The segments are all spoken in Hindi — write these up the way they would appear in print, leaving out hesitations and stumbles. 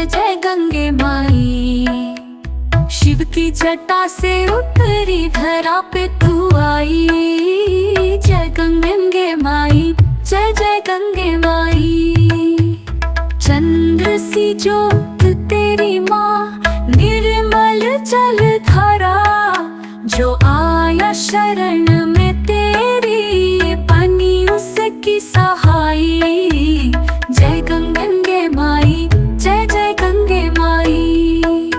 जय जय गंगे माई। शिव की जटा से उतरी धरा पे तू आई। जय गंगे माई, जय जय गंगे माई। चंद्र सी ज्योत तेरी माँ, निर्मल जल धारा, जो आया शरण में तेरी, बनी उसकी सहाई। जय गंगे माई, जय जय गंगे माई।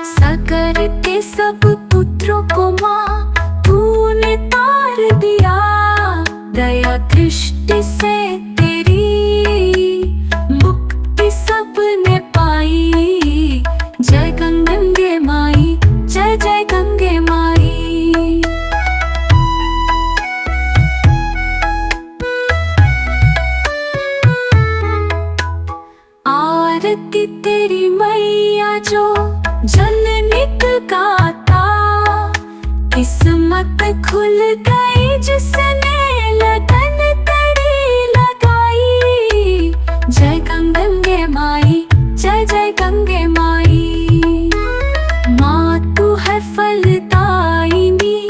सागर के सब पुत्रों को माँ तूने तार दिया। दया दृष्टि से तेरी मुक्ति सबने पाई। जय गंगे माई, जय जय गंगे माई। आरती तेरी मैया जो जननित गाता, किस्मत खुल गई जिसने लगन तेरी लगाई। जय गंगे माई, जय जय गंगे माई। माँ तू है फलदायिनी,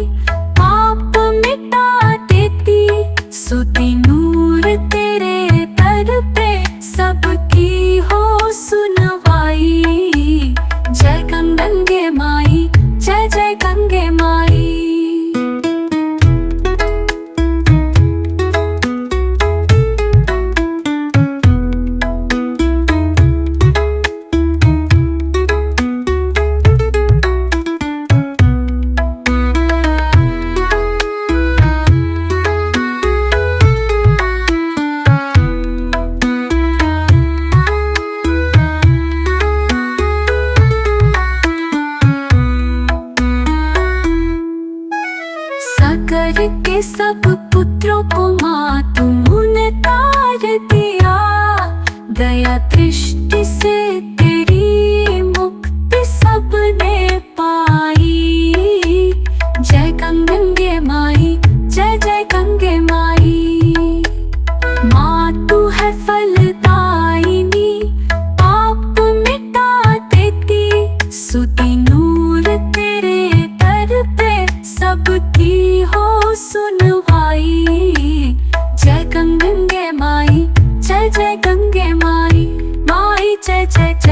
पाप मिटा देती, सुती नूर तेरे दर पे सबकी हो सुनवाई। जय गंगे माई, जय जय गंगे माई। सागर के सब पुत्रों को माँ तूने तार दिया। दया दृष्टि से तेरी मुक्ति सबने पाई। जय गंगे माई, जय जय गंगे माई। माँ तू है फलदायिनी, पाप मिटा देती, सुती नूर तेरे दर पे सबकी हो सुनवाई। जय गंगे माई, जय जय गंगे माई। माई जय जय जय।